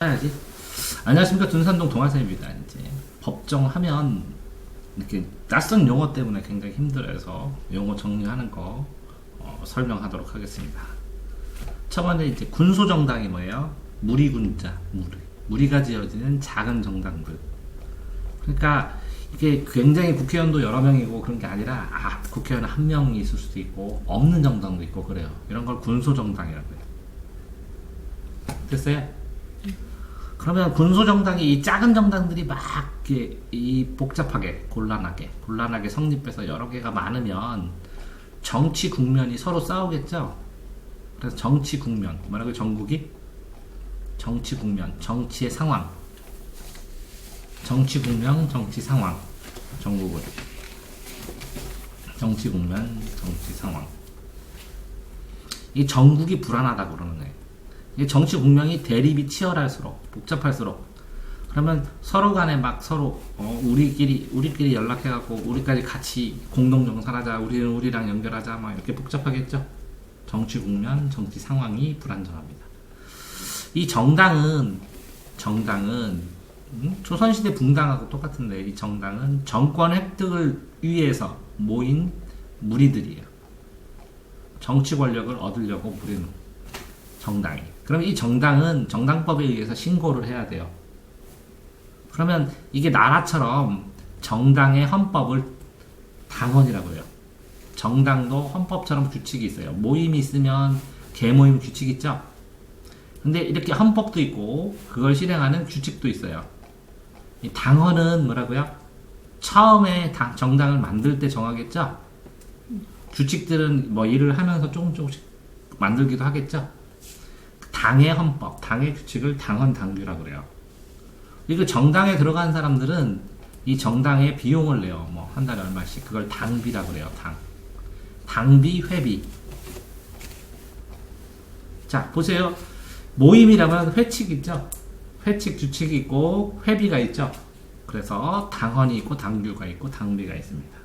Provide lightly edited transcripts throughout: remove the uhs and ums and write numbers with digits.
해야지. 안녕하십니까, 둔산동 동아쌤입니다. 이제 법정 하면 이렇게 낯선 용어 때문에 굉장히 힘들어서 용어 정리하는 거 설명하도록 하겠습니다. 첫 번째 이제 군소정당이 뭐예요? 무리군자, 무리가 지어지는 작은 정당들. 그러니까 이게 굉장히 국회의원도 여러 명이고 그런 게 아니라 국회의원 한 명이 있을 수도 있고 없는 정당도 있고 그래요. 이런 걸 군소정당이라고 해요. 됐어요? 그러면 군소정당이 이 작은 정당들이 막 이 복잡하게 곤란하게 성립해서 여러 개가 많으면 정치 국면이 서로 싸우겠죠. 그래서 정치 국면 뭐라고 정국이 정치 국면 정치의 상황 정치 국면 정치 상황 정국은 정치 국면 정치 상황 이 정국이 불안하다고 그러는 거예요. 이 정치 국면이 대립이 치열할수록 복잡할수록 그러면 서로 간에 막 서로 우리끼리 연락해갖고 우리까지 같이 공동 정산하자 우리는 우리랑 연결하자 막 이렇게 복잡하겠죠. 정치 국면 정치 상황이 불안정합니다. 이 정당은 조선시대 붕당하고 똑같은데 이 정당은 정권 획득을 위해서 모인 무리들이에요. 정치 권력을 얻으려고 모이는 정당이. 그럼 이 정당은 정당법에 의해서 신고를 해야 돼요. 그러면 이게 나라처럼 정당의 헌법을 당헌이라고 해요. 정당도 헌법처럼 규칙이 있어요. 모임이 있으면 개모임 규칙 있죠? 근데 이렇게 헌법도 있고 그걸 실행하는 규칙도 있어요. 이 당헌은 뭐라고요? 처음에 정당을 만들 때 정하겠죠? 규칙들은 뭐 일을 하면서 조금씩 만들기도 하겠죠? 당의 헌법, 당의 규칙을 당헌 당규라고 그래요. 이거 정당에 들어간 사람들은 이 정당에 비용을 내요. 뭐 한 달에 얼마씩. 그걸 당비라고 그래요. 당비, 회비. 자, 보세요. 모임이라면 회칙 있죠? 회칙 규칙이 있고 회비가 있죠? 그래서 당헌이 있고 당규가 있고 당비가 있습니다.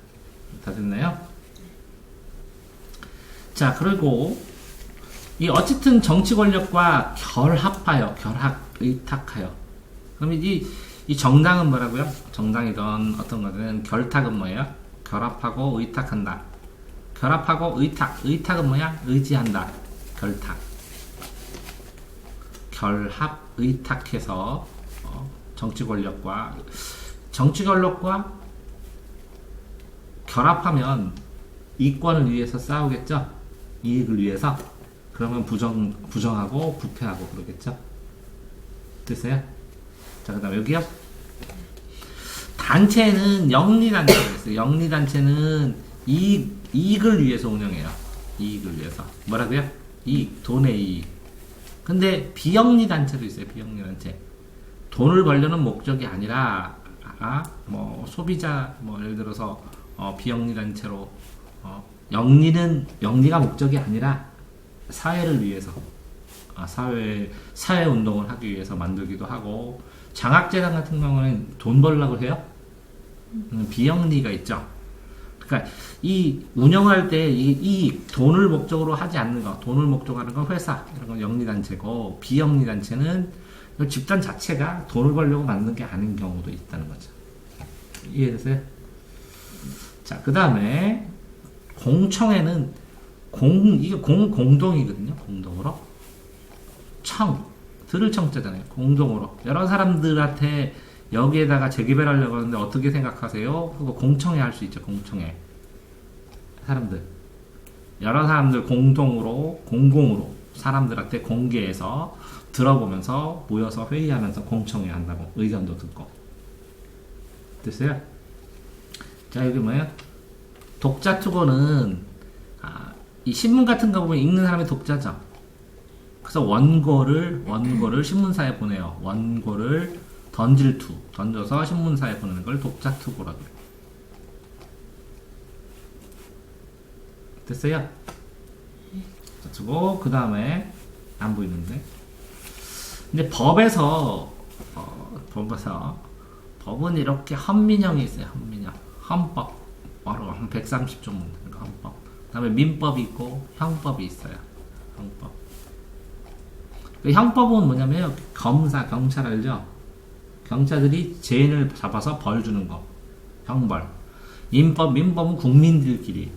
다 됐나요? 자, 그리고 이 어쨌든 정치 권력과 결합하여, 의탁하여. 그럼 이 정당은 뭐라고요? 정당이든 어떤 거든 결탁은 뭐예요? 결합하고 의탁한다. 결합하고 의탁은 뭐야? 의지한다. 결탁. 결합, 의탁해서 정치 권력과 결합하면 이권을 위해서 싸우겠죠? 이익을 위해서. 그러면 부정하고 부패하고 그러겠죠? 됐어요? 자, 그 다음에 여기요. 단체는 영리단체가 있어요. 영리단체는 이익을 위해서 운영해요. 이익을 위해서. 뭐라고요? 이익, 돈의 이익. 근데 비영리단체도 있어요. 비영리단체. 돈을 벌려는 목적이 아니라, 뭐, 소비자, 뭐, 예를 들어서, 비영리단체로, 영리가 목적이 아니라, 사회를 위해서, 사회 운동을 하기 위해서 만들기도 하고, 장학재단 같은 경우는 돈 벌려고 해요? 비영리가 있죠. 그러니까 이 운영할 때 이 돈을 목적으로 하지 않는 거, 돈을 목적으로 하는 건 회사 이런 건 영리단체고 비영리단체는 집단 자체가 돈을 벌려고 만든 게 아닌 경우도 있다는 거죠. 이해되세요? 자, 그 다음에 공청회는 이게 공동이거든요. 공동으로 들을 청자잖아요. 공동으로 여러 사람들한테 여기에다가 재개발하려고 하는데 어떻게 생각하세요? 그거 공청회 할 수 있죠. 공청회 여러 사람들 공공으로 사람들한테 공개해서 들어보면서 모여서 회의하면서 공청회 한다고 의견도 듣고. 됐어요? 자, 여기 뭐예요? 독자 투고는 이 신문 같은 거 보면 읽는 사람이 독자죠. 그래서 원고를 신문사에 보내요. 원고를 던져서 신문사에 보내는 걸 독자투고라고 해요. 됐어요? 독자투고. 그 다음에 안 보이는데. 근데 법은 이렇게 헌민형이 있어요. 헌민형. 헌법. 바로 한 130조 문제. 헌법. 그 다음에 민법이 있고 형법이 있어요. 형법. 그 형법은 뭐냐면 검사, 경찰 알죠? 경찰들이 죄인을 잡아서 벌 주는 거. 형벌. 민법은 국민들끼리.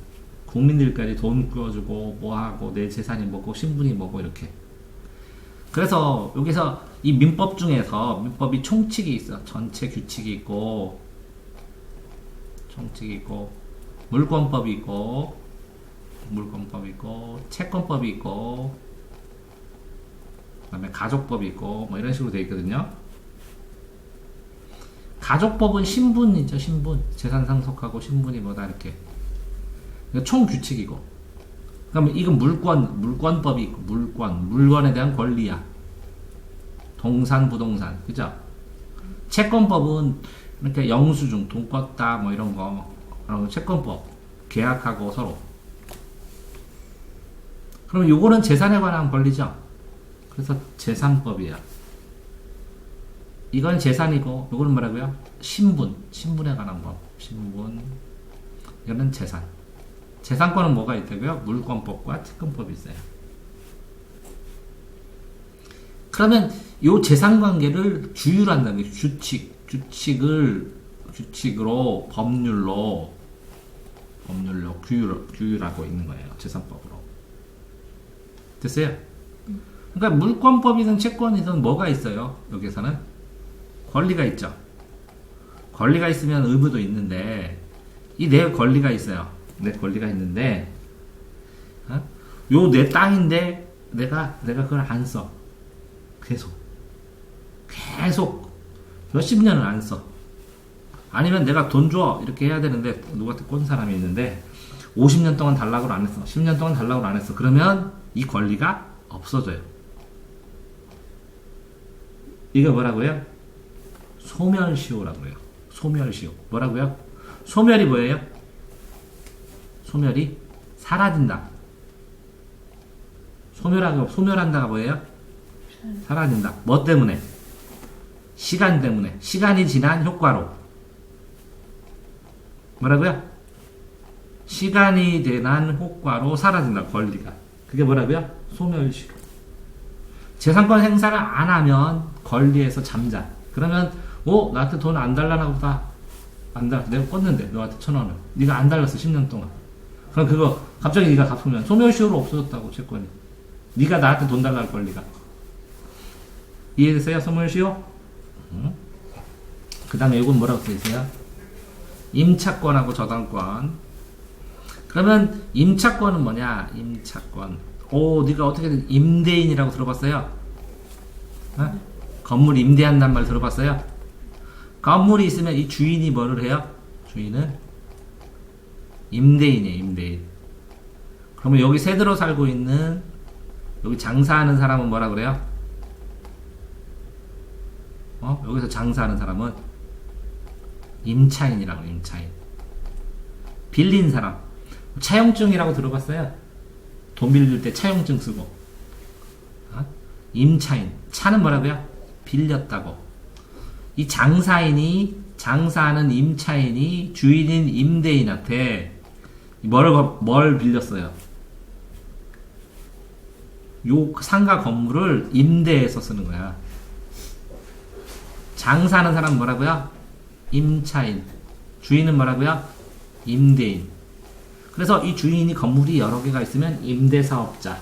국민들까지 돈 꾸어주고, 뭐하고, 내 재산이 뭐고, 신분이 뭐고, 이렇게. 그래서 여기서 이 민법 중에서 민법이 총칙이 있어. 전체 규칙이 있고, 총칙이 있고, 물권법이 있고, 채권법이 있고, 그 다음에 가족법이 있고, 뭐 이런 식으로 되어 있거든요. 가족법은 신분이죠, 신분. 재산 상속하고 신분이 뭐다, 이렇게. 총 규칙이고. 그러면 이건 물권법이 있고, 물건에 대한 권리야. 동산, 부동산. 그죠? 채권법은, 그러니까 영수증, 돈 껐다, 뭐 이런 거. 채권법. 계약하고 서로. 그럼 요거는 재산에 관한 권리죠? 그래서 재산법이야. 이건 재산이고, 요거는 뭐라고요? 신분에 관한 법. 신분. 이거는 재산. 재산권은 뭐가 있다고요? 물권법과 채권법이 있어요. 그러면 요 재산관계를 규율한다는 게 규칙으로 법률로 규율하고 있는 거예요. 재산법으로. 됐어요? 그러니까 물권법이든 채권이든 뭐가 있어요? 여기서는 권리가 있죠. 권리가 있으면 의무도 있는데 이 내 권리가 있어요. 내 권리가 있는데 요 내 땅인데 내가 그걸 안 써. 계속 몇십 년을 안 써. 아니면 내가 돈 줘 이렇게 해야 되는데 누구한테 꼰 사람이 있는데 50년 동안 달라고 안 했어. 10년 동안 달라고 안 했어. 그러면 이 권리가 없어져요. 이거 뭐라고요? 소멸시효라고 해요. 소멸시효. 뭐라고요? 소멸이 뭐예요? 소멸이 사라진다. 소멸한다가 뭐예요? 사라진다. 뭐 때문에? 시간 때문에. 시간이 지난 효과로. 뭐라고요? 시간이 지난 효과로 사라진다. 권리가. 그게 뭐라고요? 소멸시효. 재산권 행사를 안 하면 권리에서 잠자. 그러면 나한테 돈 안 달라나 보다. 안 달. 내가 껐는데 너한테 1,000원을. 네가 안 달랐어. 10년 동안. 그럼 그거 갑자기 네가 갚으면 소멸시효로 없어졌다고 채권이. 네가 나한테 돈 달라는 권리가. 이해됐어요? 소멸시효? 그 다음에 이건 뭐라고 써있어요? 임차권하고 저당권. 그러면 임차권은 뭐냐? 임차권. 네가 어떻게든 임대인이라고 들어봤어요? 건물 임대한다는 말 들어봤어요? 건물이 있으면 이 주인이 뭐를 해요? 주인은 임대인이에요, 임대인. 그러면 여기 세대로 살고 있는 여기 장사하는 사람은 뭐라 그래요? 여기서 장사하는 사람은 임차인이라고 해요, 임차인. 빌린 사람. 차용증이라고 들어봤어요? 돈 빌릴 때 차용증 쓰고. 임차인. 차는 뭐라고요? 빌렸다고. 이 장사하는 임차인이 주인인 임대인한테 뭘 빌렸어요? 요 상가 건물을 임대해서 쓰는 거야. 장사하는 사람은 뭐라고요? 임차인. 주인은 뭐라고요? 임대인. 그래서 이 주인이 건물이 여러 개가 있으면 임대사업자.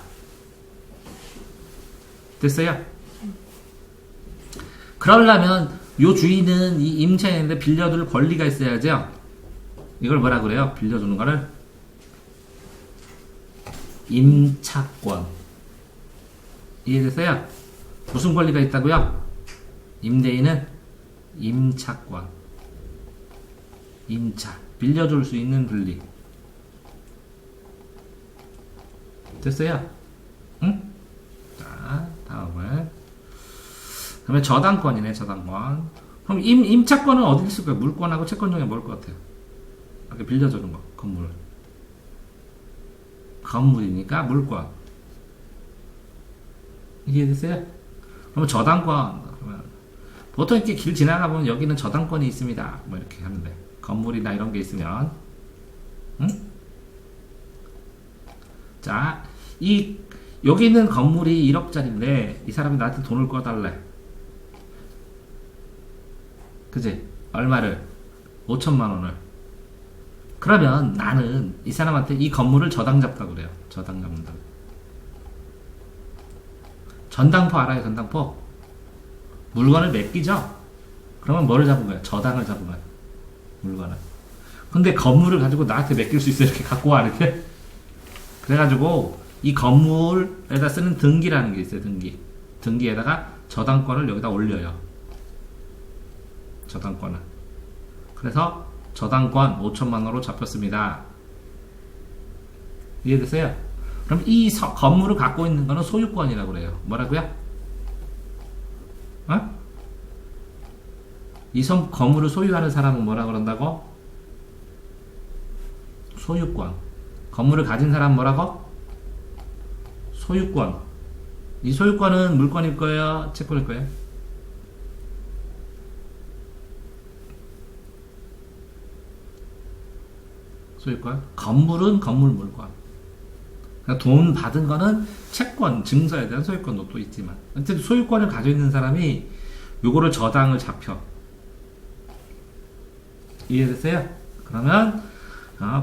됐어요? 그러려면 요 주인은 이 임차인한테 빌려줄 권리가 있어야죠. 이걸 뭐라 그래요? 빌려주는 거를 임차권. 이해됐어요? 무슨 권리가 있다고요? 임대인은 임차권. 임차. 빌려줄 수 있는 권리. 됐어요? 응? 자, 다음은. 그러면 저당권이네, 저당권. 그럼 임차권은 어디 있을까요? 물권하고 채권 중에 뭘 것 같아요? 이렇게 빌려주는 거, 건물. 건물이니까 물권. 이해됐어요? 그러면 저당권. 그러면 보통 이렇게 길 지나가보면 여기는 저당권이 있습니다. 뭐 이렇게 하는데. 건물이나 이런 게 있으면. 응? 자, 여기 있는 건물이 1억짜리인데 이 사람이 나한테 돈을 꺼달래. 그지? 얼마를? 5천만 원을. 그러면 나는 이 사람한테 이 건물을 저당 잡다고 그래요. 저당 잡는다. 전당포 알아요? 전당포? 물건을 맡기죠? 그러면 뭐를 잡은 거야? 저당을 잡은 거야. 물건을. 근데 건물을 가지고 나한테 맡길 수 있어. 이렇게 갖고 와. 이렇게. 그래가지고 이 건물에다 쓰는 등기라는 게 있어요. 등기. 등기에다가 저당권을 여기다 올려요. 저당권을. 그래서 저당권 5천만 원으로 잡혔습니다. 이해되세요? 그럼 이 건물을 갖고 있는 거는 소유권이라고 그래요. 뭐라고요? 어? 이 건물을 소유하는 사람은 뭐라고 그런다고? 소유권. 건물을 가진 사람은 뭐라고? 소유권. 이 소유권은 물권일 거예요? 채권일 거예요? 소유권. 건물은 건물 물권. 그러니까 돈 받은 거는 채권, 증서에 대한 소유권도 또 있지만. 어쨌든 소유권을 가지고 있는 사람이 요거를 저당을 잡혀. 이해됐어요? 그러면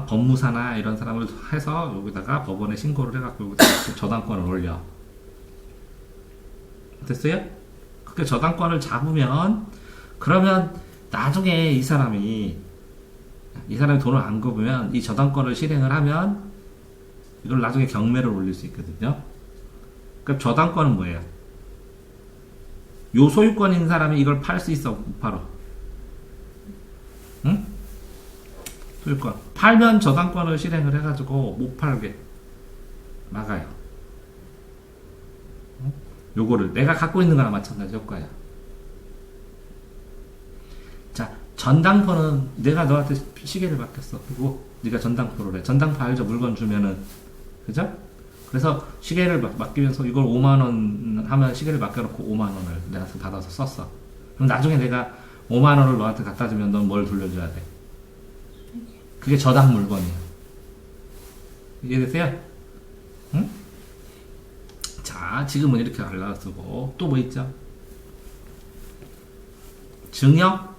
법무사나 이런 사람을 해서 여기다가 법원에 신고를 해갖고 여기다가 저당권을 올려. 됐어요? 그렇게 저당권을 잡으면 그러면 나중에 이 사람이 돈을 안 갚으면 이 저당권을 실행을 하면 이걸 나중에 경매를 올릴 수 있거든요. 그러니까 저당권은 뭐예요? 요 소유권인 사람이 이걸 팔 수 있어? 못 팔아? 응? 소유권. 팔면 저당권을 실행을 해가지고 못 팔게 막아요. 응? 요거를 내가 갖고 있는 거랑 마찬가지 효과야. 자, 전당포는 내가 너한테 시계를 맡겼어. 그리고 네가 전당포를 해. 전당포 알죠? 물건 주면은. 그죠? 그래서 시계를 맡기면서 이걸 5만원 하면 시계를 맡겨놓고 5만원을 내한테 받아서 썼어. 그럼 나중에 내가 5만원을 너한테 갖다 주면 넌 뭘 돌려줘야 돼? 그게 저당 물건이야. 이해되세요? 응? 자, 지금은 이렇게 알아쓰고 또 뭐 있죠? 증여?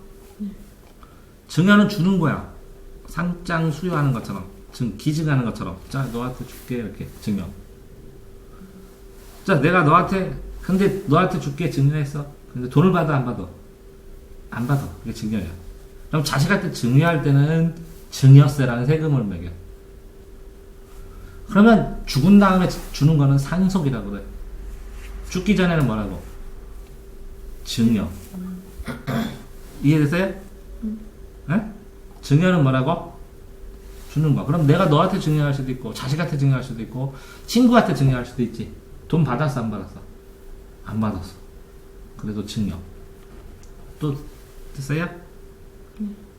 증여는 주는 거야. 상장 수여하는 것처럼, 기증하는 것처럼. 자, 너한테 줄게 이렇게 증여. 자, 내가 근데 너한테 줄게 증여했어. 근데 돈을 받아 안 받아? 안 받아. 그게 증여야. 그럼 자식한테 증여할 때는 증여세라는 세금을 매겨. 그러면 죽은 다음에 주는 거는 상속이라고 그래. 죽기 전에는 뭐라고? 증여. 이해되세요? 네? 증여는 뭐라고? 주는 거. 그럼 내가 너한테 증여할 수도 있고, 자식한테 증여할 수도 있고, 친구한테 증여할 수도 있지. 돈 받았어, 안 받았어? 안 받았어. 그래도 증여. 또 됐어요?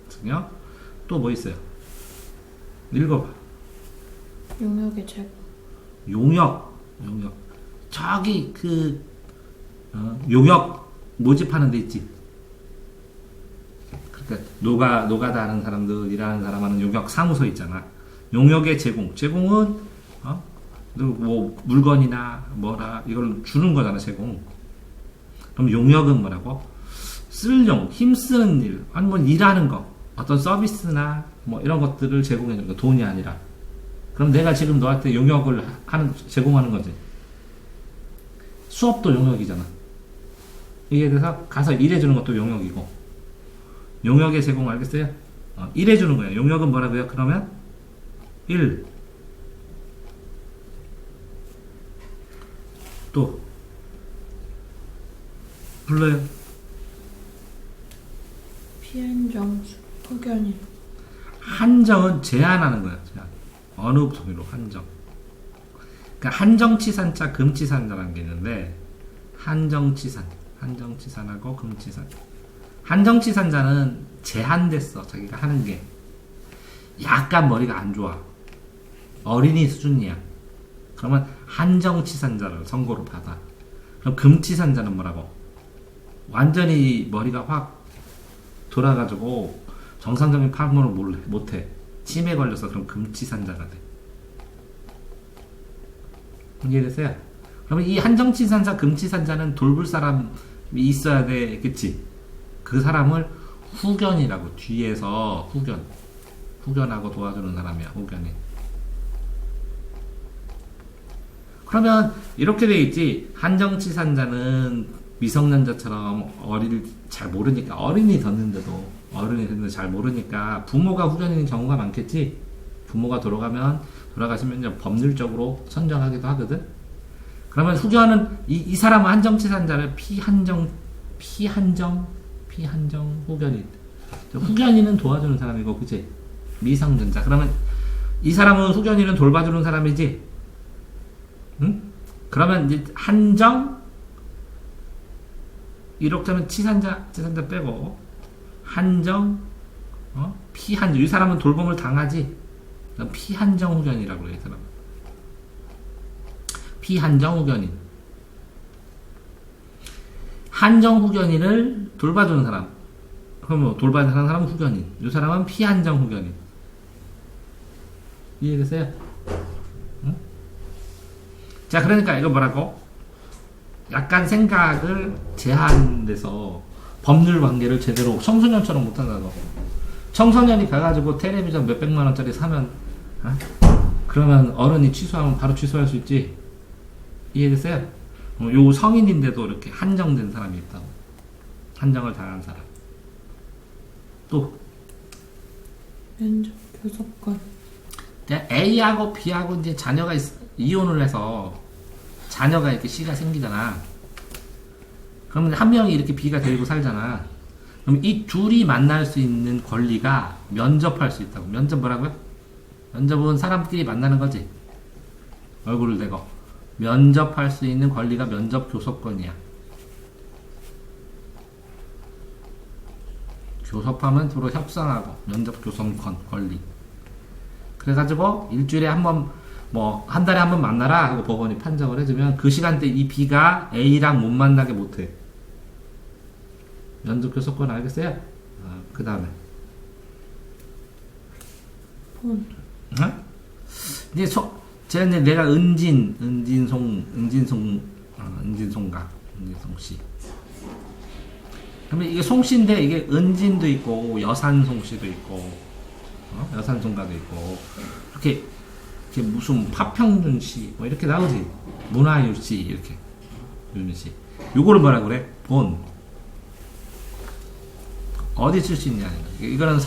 증여. 또 뭐 있어요? 읽어봐. 용역의 제공. 용역. 저기 용역 모집하는 데 있지. 그러니까 노가다 하는 사람들, 일하는 사람 하는 용역 사무소 있잖아. 용역의 제공은 뭐 물건이나 뭐라 이걸 주는 거잖아. 제공. 그럼 용역은 뭐라고? 쓸용, 힘쓰는 일, 아니 뭐 일하는 거, 어떤 서비스나 뭐 이런 것들을 제공해 주는 거. 돈이 아니라. 그럼 내가 지금 너한테 용역을 제공하는 거지. 수업도 용역이잖아. 이에 대해서 가서 일해주는 것도 용역이고. 용역의 제공 알겠어요? 일해주는 거예요. 용역은 뭐라고요? 그러면 일. 또 불러요. 피한정 혹연히. 한정은 제한하는 거야. 제한. 어느 종류로 한정. 그러니까 한정치산자, 금치산자라는 게 있는데 한정치산하고 금치산. 한정치산자는 제한됐어. 자기가 하는 게 약간 머리가 안 좋아. 어린이 수준이야. 그러면 한정치산자를 선고를 받아. 그럼 금치산자는 뭐라고? 완전히 머리가 확 돌아가지고 정상적인 판문을 못해. 치매 걸려서 그럼 금치산자가 돼. 이해되세요? 그러면 이 한정치산자, 금치산자는 돌볼 사람이 있어야 되겠지. 그 사람을 후견이라고, 뒤에서 후견하고 도와주는 사람이야, 후견이. 그러면 이렇게 돼 있지. 한정치산자는 미성년자처럼 잘 모르니까, 어른이 됐는데도 잘 모르니까 부모가 후견인 경우가 많겠지. 부모가 돌아가시면 이제 법률적으로 선정하기도 하거든. 그러면 후견은 이 사람은 한정치산자를 피한정 후견인. 후견인은 도와주는 사람이고, 그치? 미성년자. 그러면 이 사람은 후견인은 돌봐주는 사람이지. 응? 그러면 이제 한정, 이렇게 하면 치산자 빼고, 한정, 피한정. 이 사람은 돌봄을 당하지. 피한정 후견이라고 그래, 이 사람. 피한정 후견인. 한정 후견인을 돌봐주는 사람. 그럼 돌봐주는 사람은 후견인. 이 사람은 피한정 후견인. 이해됐어요? 응? 자, 그러니까 이거 뭐라고? 약간 생각을 제한돼서 법률 관계를 제대로 청소년처럼 못한다고. 청소년이 가가지고 텔레비전 몇백만원짜리 사면, 그러면 어른이 취소하면 바로 취소할 수 있지. 이해됐어요? 요 성인인데도 이렇게 한정된 사람이 있다고. 한정을 당한 사람. 또 면접 교섭권. A하고 B하고 이제 자녀가 이혼을 해서 자녀가 이렇게 C가 생기잖아. 그러면 한 명이 이렇게 B가 데리고 살잖아. 그럼 이 둘이 만날 수 있는 권리가 면접할 수 있다고. 면접 뭐라고요? 면접은 사람끼리 만나는 거지. 얼굴을 대고. 면접할 수 있는 권리가 면접 교섭권이야. 교섭하면 서로 협상하고, 면접 교섭권 권리. 그래가지고 일주일에 한 번, 한 달에 한 번 만나라 하고 법원이 판정을 해주면 그 시간대 이 B가 A랑 못 만나게 못해. 면접 교섭권 알겠어요? 그 다음에 폰. 이제 내가 은진송씨. 그러면 이게 송씨인데 이게 은진도 있고 여산송씨도 있고 여산송가도 있고 이렇게 무슨 파평준씨 뭐 이렇게 나오지. 문화유씨 이렇게 윤씨. 요거를 뭐라 그래? 본. 어디 출신이냐. 이거는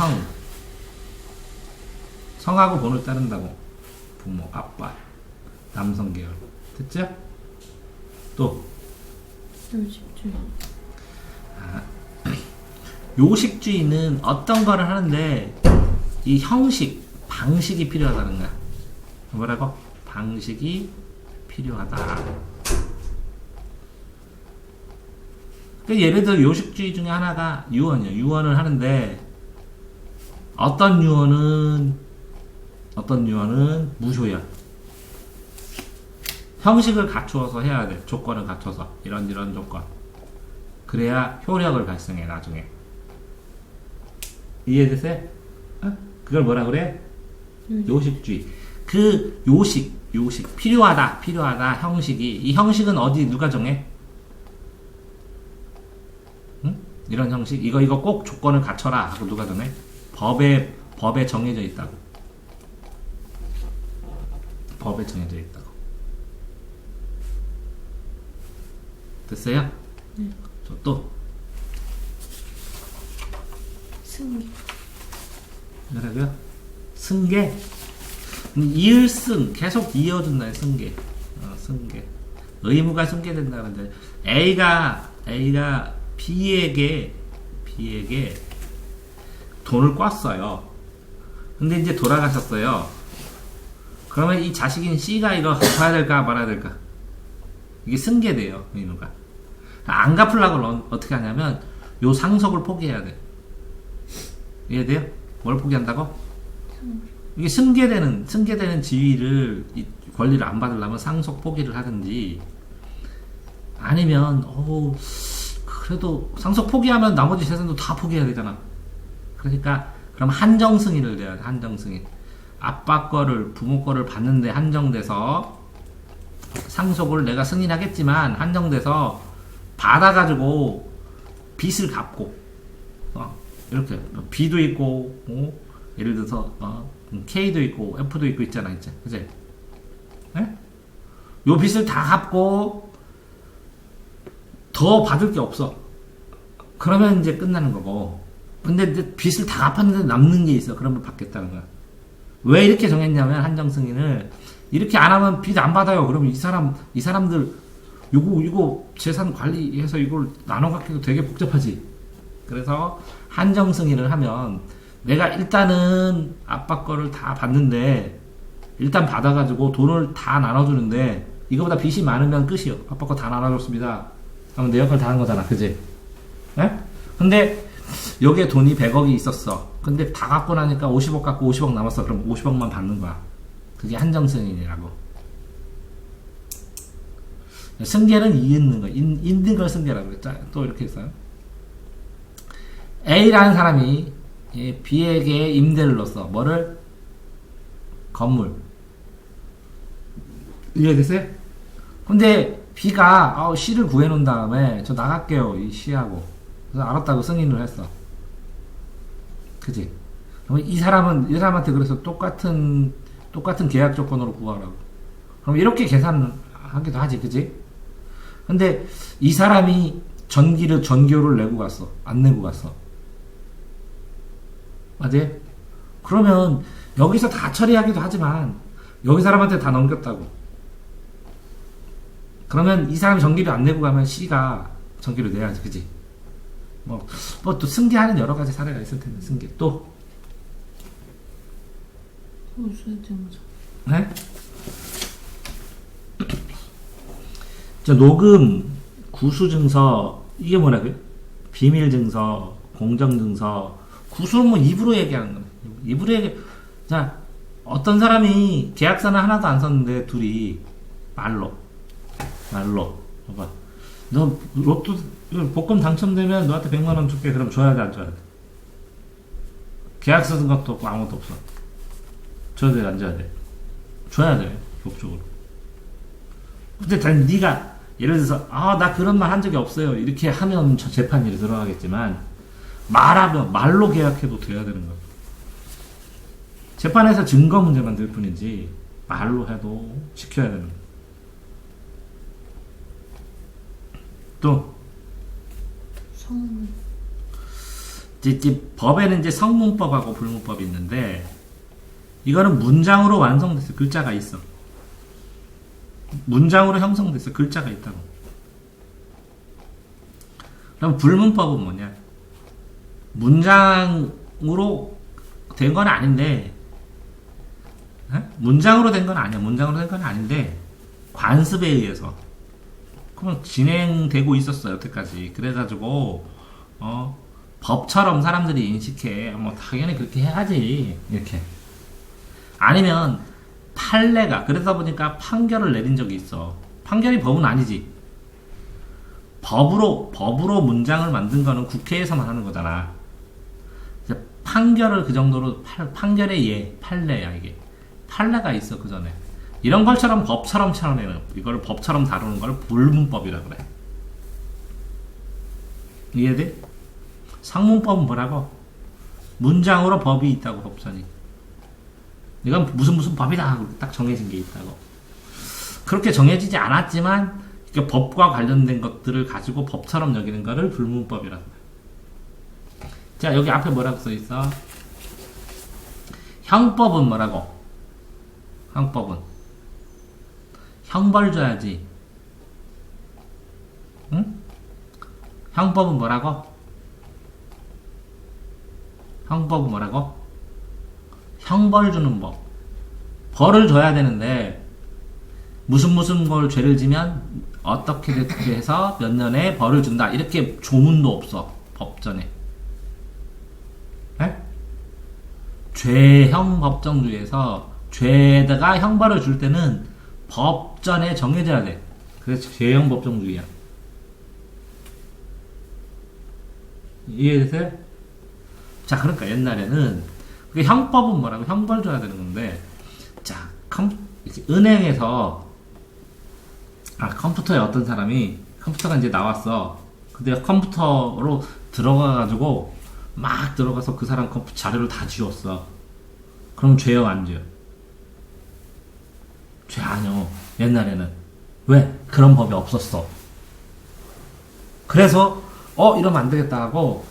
성하고 본을 따른다고. 부모, 아빠, 남성 계열. 됐죠? 또 요식주의. 요식주의는 어떤 거를 하는데 이 형식, 방식이 필요하다는 거야. 뭐라고? 방식이 필요하다. 예를 들어 요식주의 중에 하나가 유언이에요. 유언을 하는데 어떤 유언은 무효야. 형식을 갖추어서 해야 돼. 조건을 갖춰서 이런 조건. 그래야 효력을 발생해 나중에. 이해됐어요? 그걸 뭐라 그래? 요식주의. 그 요식 필요하다 형식이. 이 형식은 어디 누가 정해? 응? 이런 형식 이거 꼭 조건을 갖춰라 하고 누가 정해? 법에 정해져 있다고. 법에 정해져 있다고. 됐어요? 네. 또 승계. 뭐라고요? 승계. 이을승 계속 이어준다. 승계. 승계. 의무가 승계된다는데 A가 B에게 돈을 꿨어요. 근데 이제 돌아가셨어요. 그러면 이 자식인 C가 이거 갚아야 될까 말아야 될까? 이게 승계돼요. 의무가. 안 갚으려고 어떻게 하냐면 요 상속을 포기해야 돼. 이해돼요? 뭘 포기한다고? 이게 승계되는 지위를 권리를 안 받으려면 상속 포기를 하든지 아니면 그래도 상속 포기하면 나머지 재산도 다 포기해야 되잖아. 그러니까 그럼 한정 승인을 내야 돼. 한정 승인. 아빠 거를 부모 거를 받는데 한정돼서 상속을 내가 승인하겠지만 한정돼서 받아가지고 빚을 갚고 이렇게 B도 있고 예를 들어서 K도 있고 F도 있고 있잖아 이제 그치? 네? 요 빚을 다 갚고 더 받을 게 없어. 그러면 이제 끝나는 거고. 근데 이제 빚을 다 갚았는데 남는 게 있어. 그러면 받겠다는 거야. 왜 이렇게 정했냐면 한정 승인을 이렇게 안 하면 빚 안 받아요. 그러면 이 사람들 이거 재산 관리해서 이걸 나눠 갖기도 되게 복잡하지. 그래서 한정 승인을 하면 내가 일단은 아빠 거를 다 받는데 일단 받아가지고 돈을 다 나눠주는데 이거보다 빚이 많으면 끝이요. 아빠 거 다 나눠줬습니다. 하면 내 역할 다 한 거잖아. 그지? 예? 근데 여기에 돈이 100억이 있었어. 근데 다 갖고 나니까 50억 갖고 50억 남았어. 그럼 50억만 받는 거야. 그게 한정 승인이라고. 승계는 있는 거, 있는 걸 승계라고 그랬죠. 또 이렇게 했어요. A라는 사람이 B에게 임대를 넣었어. 뭐를? 건물. 이해됐어요? 근데 B가 C를 구해놓은 다음에 저 나갈게요. 이 C하고. 그래서 알았다고 승인을 했어. 그지? 그럼 이 사람한테 그래서 똑같은 계약 조건으로 구하라고. 그럼 이렇게 계산하기도 하지. 그지? 근데 이 사람이 전교를 내고 갔어. 안 내고 갔어. 맞지? 그러면 여기서 다 처리하기도 하지만 여기 사람한테 다 넘겼다고. 그러면 이 사람이 전기료 안 내고 가면 C가 전기료 내야지. 그지? 뭐 또 승계하는 여러 가지 사례가 있을 텐데 승계 또 구수증서. 네? 저 녹음, 구수증서 이게 뭐라고요? 비밀증서, 공정증서. 구수는 뭐 입으로 얘기하는 거네. 입으로 얘기. 자, 어떤 사람이 계약서는 하나도 안 썼는데 둘이 말로. 봐봐. 너 로또 복권 당첨되면 너한테 100만 원 줄게. 그럼 줘야 돼, 안 줘야 돼? 계약서 쓴 것도 없고 아무것도 없어. 줘야 돼, 안 줘야 돼? 줘야 돼, 법적으로. 근데 단 네가 예를 들어서 나 그런 말 한 적이 없어요. 이렇게 하면 재판일이 들어가겠지만 말하면 말로 계약해도 돼야 되는 거야. 재판에서 증거 문제만 될 뿐이지 말로 해도 지켜야 되는 거야. 또 성문. 이제 법에는 이제 성문법하고 불문법이 있는데 이거는 문장으로 완성됐어. 글자가 있어. 문장으로 형성됐어. 글자가 있다고. 그럼 불문법은 뭐냐? 문장으로 된 건 아닌데 문장으로 된 건 아니야. 문장으로 된 건 아닌데 관습에 의해서 그럼 진행되고 있었어요. 여태까지. 그래가지고 법처럼 사람들이 인식해. 뭐 당연히 그렇게 해야지. 이렇게. 아니면 판례가 그러다 보니까 판결을 내린 적이 있어. 판결이 법은 아니지. 법으로 문장을 만든 거는 국회에서만 하는 거잖아. 판결을 그 정도로 판결의 판례야 이게. 판례가 있어 그 전에. 이런 것처럼 법처럼 처리하는 이걸 법처럼 다루는 걸 불문법이라 그래. 이해돼? 상문법은 뭐라고? 문장으로 법이 있다고 법전이. 이건 무슨 법이다 딱 정해진 게 있다고. 그렇게 정해지지 않았지만 법과 관련된 것들을 가지고 법처럼 여기는 거를 불문법이라고 해. 자 여기 앞에 뭐라고 써있어? 형법은 뭐라고? 형법은 형벌 줘야지. 응? 형법은 뭐라고? 형법은 뭐라고? 형벌 주는 법. 벌을 줘야 되는데 무슨 걸 죄를 지면 어떻게 해서 몇 년에 벌을 준다. 이렇게 조문도 없어. 법전에. 네? 죄형 법정주의에서 죄에다가 형벌을 줄 때는 법전에 정해져야 돼. 그래서 죄형 법정주의야. 이해되세요? 자, 그러니까 옛날에는 그 형법은 뭐라고? 형벌 줘야 되는 건데, 자, 이렇게 은행에서 컴퓨터에 어떤 사람이 컴퓨터가 이제 나왔어. 근데 컴퓨터로 들어가가지고 막 들어가서 그 사람 컴퓨터 자료를 다 지웠어. 그럼 죄요 안 죄요? 죄 아니요. 옛날에는 왜? 그런 법이 없었어. 그래서 이러면 안 되겠다 하고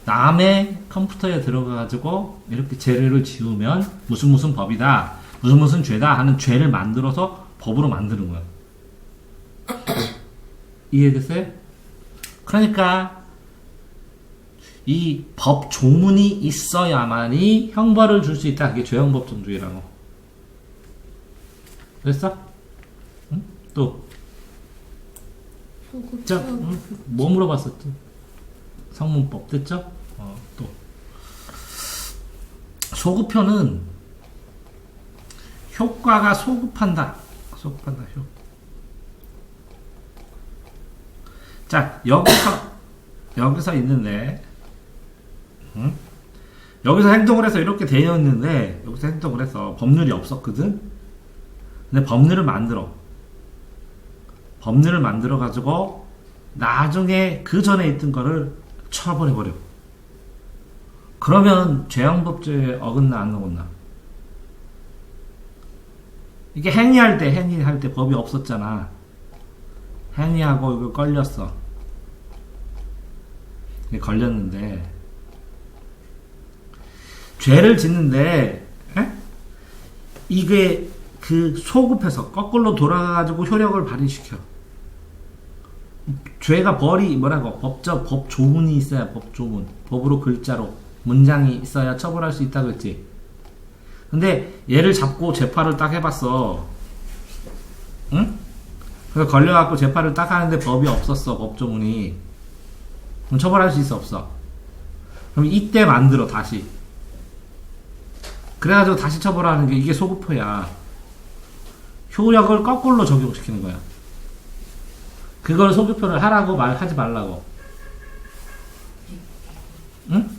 남의 컴퓨터에 들어가가지고 이렇게 죄를 지우면 무슨 법이다, 무슨 죄다 하는 죄를 만들어서 법으로 만드는 거야. 이해됐어요? 그러니까 이 법 조문이 있어야만이 형벌을 줄 수 있다. 그게 죄형법정주의라고. 됐어? 응? 또 자, 뭐 물어봤었지? 성문법 됐죠? 또 소급표는 효과가 소급한다. 자, 여기서 있는데, 여기서 행동을 해서 이렇게 되어 있는데, 여기서 행동을 해서 법률이 없었거든? 근데 법률을 만들어가지고, 나중에 그 전에 있던 거를 처벌해버려. 그러면 죄형법제에 어긋나, 안 어긋나? 이게 행위할 때 법이 없었잖아. 행위하고 이거 걸렸어. 걸렸는데, 죄를 짓는데, 이게 그 소급해서 거꾸로 돌아가가지고 효력을 발휘시켜. 죄가 법 조문이 있어야 법 조문. 법으로 글자로 문장이 있어야 처벌할 수 있다 그랬지. 근데 얘를 잡고 재판을 딱 해봤어. 응? 그래서 걸려갖고 재판을 딱 하는데 법이 없었어. 법 조문이. 그럼 처벌할 수 있어, 없어? 그럼 이때 만들어, 다시. 그래가지고 다시 처벌하는 게 이게 소급표야. 효력을 거꾸로 적용시키는 거야. 그걸 소급표를 하라고 하지 말라고. 응?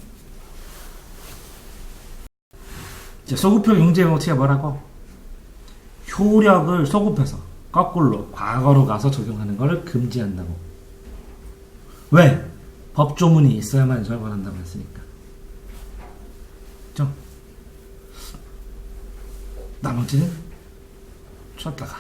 자, 소급표 용제 명치가 뭐라고? 효력을 소급해서 거꾸로 과거로 가서 적용하는 것을 금지한다고. 왜? 법조문이 있어야만 처벌한다고 했으니까. 좀 나머지는 쉬었다가